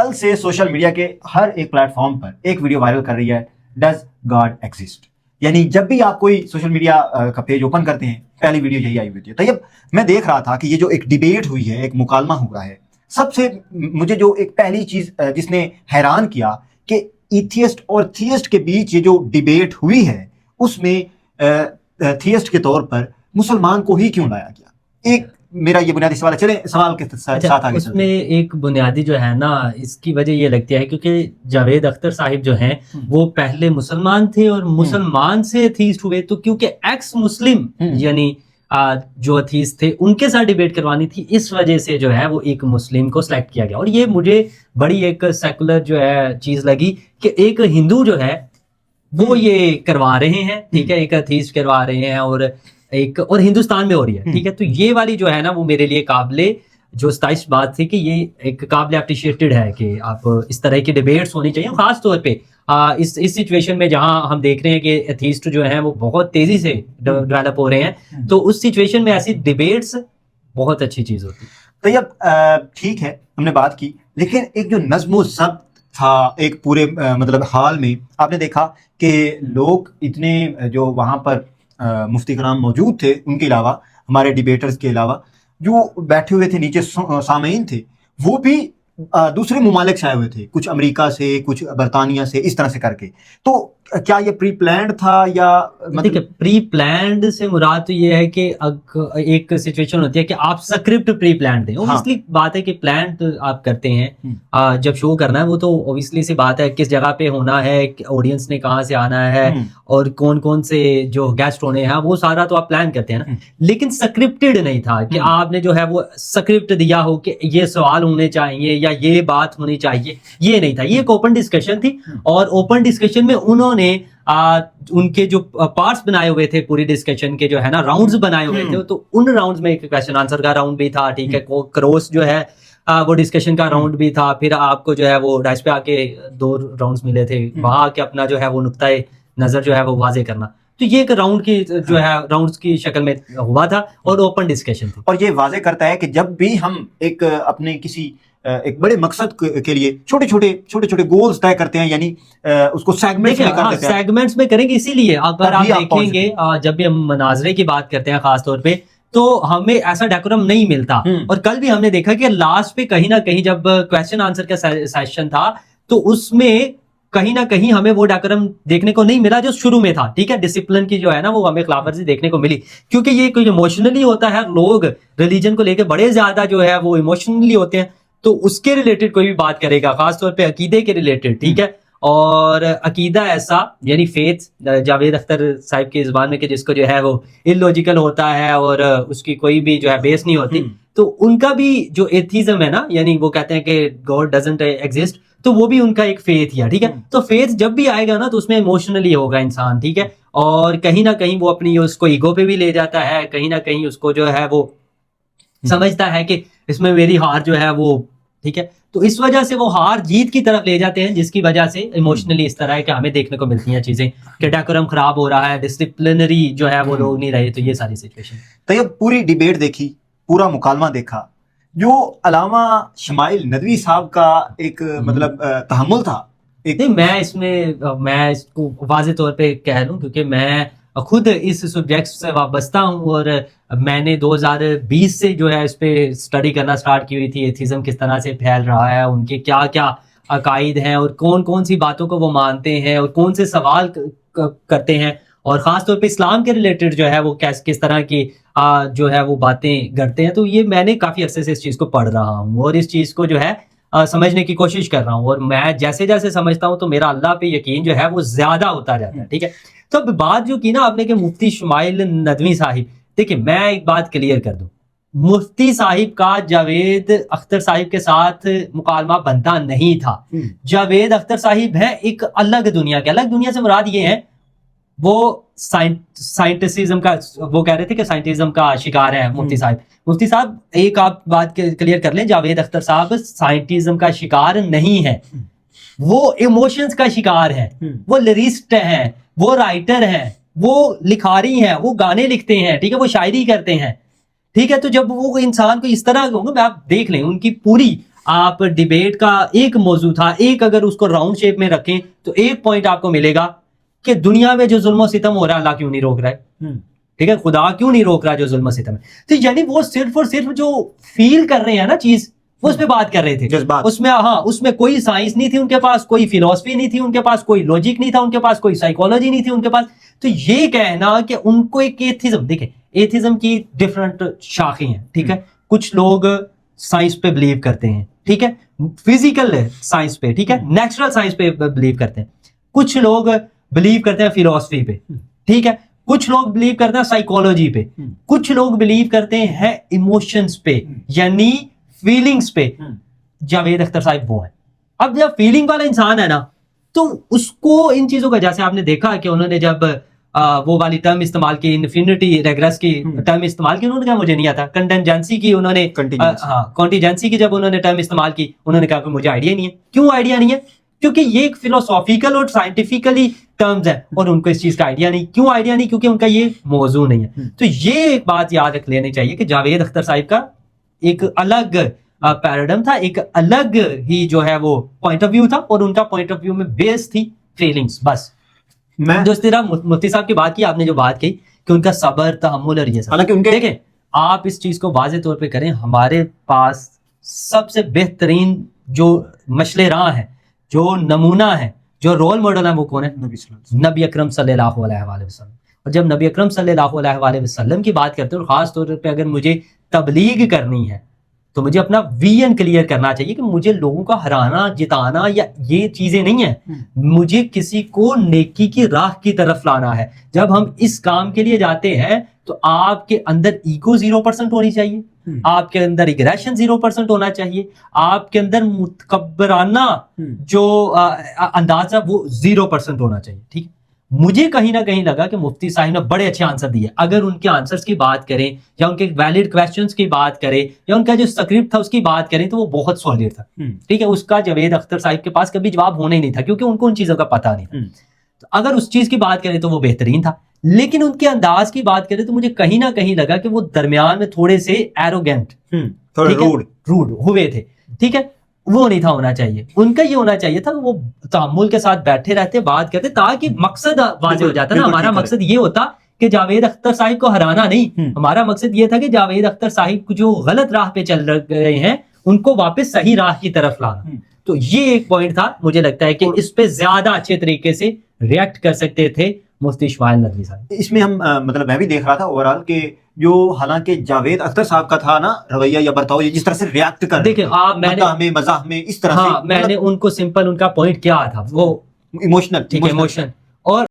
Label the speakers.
Speaker 1: کل سے social media کے ہر ایک پلیٹ فارم پر ایک ویڈیو وائرل کر رہی ہے، ڈز گاڈ ایگزسٹ؟ یعنی جب بھی آپ کوئی سوشل میڈیا کا پیج اوپن کرتے ہیں پہلی ویڈیو یہی آئی ہوئی ہے. طیب میں دیکھ رہا تھا کہ یہ جو ایک ڈیبیٹ ہوئی ہے، ایک مکالمہ ہوا ہے، سب سے مجھے جو ایک پہلی چیز جس نے حیران کیا کہ ایتھیسٹ اور تھیسٹ کے بیچ یہ جو ڈیبیٹ ہوئی ہے اس میں تھیسٹ کے طور پر مسلمان کو ہی کیوں لایا گیا؟ ایک میرا یہ بنیادی سوال ہے. چلیں سوال کے ساتھ آگے
Speaker 2: اس میں ایک بنیادی جو ہے نا اس کی وجہ یہ لگتی ہے کیونکہ جاوید اختر صاحب جو ہیں وہ پہلے مسلمان تھے اور مسلمان سے ایتھیسٹ ہوئے، تو کیونکہ ایکس مسلم یعنی جو ایتھیسٹ تھے ان کے ساتھ ڈیبیٹ کروانی تھی، اس وجہ سے جو ہے وہ ایک مسلم کو سلیکٹ کیا گیا. اور یہ مجھے بڑی ایک سیکولر جو ہے چیز لگی کہ ایک ہندو جو ہے وہ یہ کروا رہے ہیں، ٹھیک ہے، ایک ایتھیسٹ کروا رہے ہیں اور ہندوستان میں ہو رہی ہے، ٹھیک ہے. تو یہ والی جو ہے نا وہ میرے لیے قابل جو ستائش بات تھی کہ یہ ایک قابل اپریشیٹڈ ہے کہ آپ اس طرح کی ڈیبیٹس ہونی چاہیے، خاص طور پہ اس سچویشن میں جہاں ہم دیکھ رہے ہیں کہ ایتھیسٹ جو ہیں وہ بہت تیزی سے ڈیولپ ہو رہے ہیں، تو اس سچویشن میں ایسی ڈیبیٹس بہت اچھی چیز ہوتی ہے.
Speaker 1: تو اب ٹھیک ہے ہم نے بات کی، لیکن ایک جو نظم و ضبط تھا ایک پورے مطلب حال میں، آپ نے دیکھا کہ لوگ اتنے جو وہاں پر مفتی کرام موجود تھے، ان کے علاوہ ہمارے ڈیبیٹرز کے علاوہ جو بیٹھے ہوئے تھے نیچے سامعین تھے، وہ بھی دوسرے ممالک سے آئے ہوئے تھے، کچھ امریکہ سے، کچھ برطانیہ سے، اس طرح سے کر کے. تو کیا یہ پری پلانڈ تھا یا
Speaker 2: دیکھیں پری پلانڈ سے مراد تو یہ ہے کہ ایک سچویشن ہوتی ہے کہ آپ سکرپٹ پری پلانڈ دیں. اوبیسلی بات ہے کہ پلانڈ آپ کرتے ہیں جب شو کرنا ہے، وہ تو اوبیسلی سی بات ہے کس جگہ پہ ہونا ہے، آڈینس نے کہاں سے آنا ہے اور کون کون سے جو گیسٹ ہونے ہیں، وہ سارا تو آپ پلان کرتے ہیں نا. لیکن سکرپٹڈ نہیں تھا کہ آپ نے جو ہے وہ سکرپٹ دیا ہو کہ یہ سوال ہونے چاہیے یا یہ بات ہونی چاہیے، یہ نہیں تھا. یہ ایک اوپن ڈسکشن تھی اور اوپن ڈسکشن میں انہوں نے ان کے جو پارٹس بنائے ہوئے تھے پوری ڈسکشن کے جو ہے نا راؤنڈز بنائے ہوئے تھے، تو ان راؤنڈز میں ایک کویسچن آنسر کا راؤنڈ بھی تھا، ٹھیک ہے، کروس جو ہے وہ ڈسکشن کا راؤنڈ بھی تھا، پھر آپ کو جو ہے وہ ڈائس پہ آ کے 2 راؤنڈز ملے تھے، وہاں کے اپنا جو ہے وہ نقطۂ نظر جو ہے وہ واضح کرنا. تو یہ ایک راؤنڈ کی جو ہے راؤنڈز کی شکل میں ہوا تھا اور اوپن ڈسکشن تھی.
Speaker 1: اور یہ واضح کرتا ہے کہ جب بھی ہم ایک اپنے کسی ایک بڑے مقصد کے لیے چھوٹے چھوٹے گولز طے کرتے ہیں، یعنی اس کو سیگمنٹس میں کر دیتے ہیں.
Speaker 2: سیگمنٹس میں کریں گے، اسی لیے اگر آپ دیکھیں گے جب بھی ہم مناظرے کی بات کرتے ہیں خاص طور پہ، تو ہمیں ایسا ڈیکورم نہیں ملتا. اور کل بھی ہم نے دیکھا کہ لاسٹ پہ کہیں نہ کہیں جب کویسچن آنسر کا سیشن تھا تو اس میں کہیں نہ کہیں ہمیں وہ ڈیکورم دیکھنے کو نہیں ملا جو شروع میں تھا، ٹھیک ہے. ڈسپلن کی جو ہے نا وہ ہمیں خلاف ورزی دیکھنے کو ملی، کیونکہ یہ کوئی ایموشنلی ہوتا ہے، لوگ ریلیجن کو لے کے بڑے زیادہ جو ہے وہ ایموشنلی ہوتے ہیں، تو اس کے ریلیٹڈ کوئی بھی بات کرے گا، خاص طور پہ عقیدے کے ریلیٹڈ، ٹھیک ہے. اور عقیدہ ایسا یعنی فیتھ جاوید اختر صاحب کی زبان میں کہ جس کو جو ہے وہ illogical ہوتا ہے اور اس کی کوئی بھی جو ہے بیس نہیں ہوتی، تو ان کا بھی جو ایتھیزم ہے نا، یعنی وہ کہتے ہیں کہ گاڈ ڈزنٹ ایگزسٹ، تو وہ بھی ان کا ایک فیتھ ہی ہے، ٹھیک ہے. تو فیتھ جب بھی آئے گا نا تو اس میں ایموشنلی ہوگا انسان، ٹھیک ہے، اور کہیں نہ کہیں وہ اپنی اس کو ایگو پہ بھی لے جاتا ہے، کہیں نہ کہیں اس کو جو ہے وہ سمجھتا ہے کہ اس میں میری ہار جو ہے وہ، ٹھیک ہے. تو اس وجہ سے وہ ہار جیت کی طرف لے جاتے ہیں، جس کی وجہ سے ایموشنلی اس طرح ہے کہ ہمیں دیکھنے کو ملتی ہیں چیزیں کہ ڈیکورم خراب ہو رہا ہے، ڈسپلنری جو ہے وہ لوگ نہیں رہے. تو یہ ساری سچویشن.
Speaker 1: تو یہ پوری ڈیبیٹ دیکھی، پورا مکالمہ دیکھا، جو علامہ شمائل ندوی صاحب کا ایک مطلب تحمل تھا.
Speaker 2: میں اس کو واضح طور پہ کہہ لوں کیونکہ میں خود اس سبجیکٹ سے وابستہ ہوں اور میں نے 2020 سے جو ہے اس پہ اسٹڈی کرنا سٹارٹ کی ہوئی تھی، ایتھیزم کس طرح سے پھیل رہا ہے، ان کے کیا کیا عقائد ہیں اور کون سی باتوں کو وہ مانتے ہیں اور کون سے سوال کرتے ہیں، اور خاص طور پہ اسلام کے ریلیٹڈ جو ہے وہ کس طرح کی جو ہے وہ باتیں کرتے ہیں. تو یہ میں نے کافی عرصے سے اس چیز کو پڑھ رہا ہوں اور اس چیز کو جو ہے سمجھنے کی کوشش کر رہا ہوں، اور میں جیسے جیسے سمجھتا ہوں تو میرا اللہ پہ یقین جو ہے وہ زیادہ ہوتا جاتا ہے، ٹھیک ہے. تو اب بات جو کی نا آپ نے کہ مفتی شمائل ندوی صاحب، دیکھیں میں ایک بات کلیئر کر دوں، مفتی صاحب کا جاوید اختر صاحب کے ساتھ مکالمہ بنتا نہیں تھا. جاوید اختر صاحب ہے ایک الگ دنیا کے، الگ دنیا سے مراد یہ ہے وہ سائنٹسزم کا، وہ کہہ رہے تھے کہ سائنٹزم کا شکار ہے مفتی صاحب. مفتی صاحب ایک آپ بات کلیئر کر لیں، جاوید اختر صاحب سائنٹزم کا شکار نہیں ہے، وہ ایموشنز کا شکار ہے، وہ لیریسٹ ہیں، وہ رائٹر ہیں، وہ لکھاری ہیں، وہ گانے لکھتے ہیں، ٹھیک ہے، وہ شاعری کرتے ہیں، ٹھیک ہے. تو جب وہ انسان کو اس طرح ہوں گے، آپ دیکھ لیں ان کی پوری آپ ڈیبیٹ کا ایک موضوع تھا, ایک اگر اس کو راؤنڈ شیپ میں رکھیں تو ایک پوائنٹ آپ کو ملے گا کہ دنیا میں جو ظلم و ستم ہو رہا ہے اللہ کیوں نہیں روک رہا ہے, ٹھیک ہے, خدا کیوں نہیں روک رہا جو ظلم و ستم ہے. تو یعنی وہ صرف اور صرف جو فیل کر رہے ہیں نا چیز, وہ اس پہ بات کر رہے تھے, اس میں ہاں اس میں کوئی سائنس نہیں تھی ان کے پاس, کوئی فلسفی نہیں تھی ان کے پاس, کوئی لاجک نہیں تھا ان کے پاس, کوئی سائیکالوجی نہیں تھی ان کے پاس. تو یہ کہنا کہ ان کو ایک ایتھزم, دیکھیں ایتھزم کی ڈفرنٹ شاخیں ہیں, ٹھیک ہے, کچھ لوگ سائنس پہ بلیو کرتے ہیں, ٹھیک ہے, فزیکل سائنس پہ, ٹھیک ہے, نیچرل سائنس پہ بلیو کرتے ہیں, کچھ لوگ بلیو کرتے ہیں فلسفی پہ, ٹھیک ہے, کچھ لوگ بلیو کرتے ہیں سائیکالوجی پہ, کچھ لوگ بلیو کرتے ہیں ایموشنز پہ یعنی فیلنگز پہ. جاوید اختر صاحب وہ ہیں. اب جب فیلنگ والا انسان ہے نا تو اس کو ان چیزوں کا, جیسے آپ نے دیکھا کہ انہوں نے جب وہ والی ٹرم استعمال کی, انفینٹی ریگریس کی ٹرم استعمال کی, انہوں نے کہا مجھے نہیں آتا. کنٹینجنسی کی انہوں نے, ہاں کانٹینجنسی کی جب انہوں نے ٹرم استعمال کی, انہوں نے کہا کہ مجھے آئیڈیا نہیں ہے. کیوں آئیڈیا نہیں ہے؟ کیونکہ یہ ایک فلوسافیکل اور سائنٹیفکلی ٹرمز ہیں اور ان کو اس چیز کا آئیڈیا نہیں. کیوں آئیڈیا نہیں؟ کیونکہ ان کا یہ موضوع نہیں ہے. تو یہ ایک بات یاد رکھ لینی چاہیے کہ جاوید اختر صاحب کا ایک الگ پیراڈم تھا, ایک الگ ہی جو ہے وہ پوائنٹ آف ویو تھا, اور ان کا پوائنٹ آف ویو میں بیس تھی فیلنگز بس. میں جو اس طرح مفتی صاحب کی بات کی, آپ نے جو بات کی کہ ان کا صبر, تحمل اور یہ سب, حالانکہ ان کے دیکھیں آپ اس چیز کو واضح طور پہ کریں, ہمارے پاس سب سے بہترین جو مشل راہ ہے, جو نمونہ ہے, جو رول ماڈل ہے, وہ کون ہے؟ نبی اکرم صلی اللہ علیہ وآلہ وسلم. اور جب نبی اکرم صلی اللہ علیہ وآلہ وسلم کی بات کرتے ہیں, اور خاص طور پہ اگر مجھے تبلیغ کرنی ہے تو مجھے اپنا ویژن کلیئر کرنا چاہیے کہ مجھے لوگوں کا ہرانا, جتانا یا یہ چیزیں نہیں ہیں, مجھے کسی کو نیکی کی راہ کی طرف لانا ہے. جب ہم اس کام کے لیے جاتے ہیں تو آپ کے اندر ایگو 0% ہونی چاہیے, آپ کے اندر ایگریشن 0% ہونا چاہیے, آپ کے اندر متکبرانہ جو انداز ہے وہ 0% ہونا چاہیے. ٹھیک ہے, مجھے کہیں نہ کہیں لگا کہ مفتی صاحب نے بڑے اچھے آنسر دیے. اگر ان کے آنسرز کی بات کریں یا ان کے ویلڈ کویسچنز کی بات کریں یا ان کا جو اسکرپٹ تھا اس کی بات کریں تو وہ بہت سالڈ تھا. ٹھیک ہے, اس کا جاوید اختر صاحب کے پاس کبھی جواب ہونا ہی نہیں تھا کیونکہ ان کو ان چیزوں کا پتہ نہیں تھا. تو اگر اس چیز کی بات کریں تو وہ بہترین تھا, لیکن ان کے انداز کی بات کریں تو مجھے کہیں نہ کہیں لگا کہ وہ درمیان میں تھوڑے سے ایروگینٹ, روڈ ہوئے تھے. ٹھیک ہے, وہ نہیں تھا ہونا چاہیے. ان کا یہ ہونا چاہیے تھا کہ وہ تحمل کے ساتھ بیٹھے رہتے, بات کرتے, تاکہ مقصد واضح ہو جاتا نا. ہمارا مقصد یہ ہوتا کہ جاوید اختر صاحب کو ہرانا نہیں, ہمارا مقصد یہ تھا کہ جاوید اختر صاحب کو جو غلط راہ پہ چل رہے ہیں ان کو واپس صحیح راہ کی طرف لانا. تو یہ ایک پوائنٹ تھا. مجھے لگتا ہے کہ اس پہ زیادہ اچھے طریقے سے ریئیکٹ کر سکتے تھے مفتی اسماعیل ندوی صاحب.
Speaker 1: اس میں ہم مطلب میں بھی دیکھ رہا تھا اوورال کہ جو حالانکہ جاوید اختر صاحب کا تھا نا رویہ یا برتاؤ, جس طرح سے ریئیکٹ کر
Speaker 2: دیکھیں آپ, میں
Speaker 1: مزاح میں اس طرح سے
Speaker 2: میں نے ان کو سمپل ان کا پوائنٹ کیا تھا وہ
Speaker 1: ایموشنل,
Speaker 2: ٹھیک ہے, ایموشن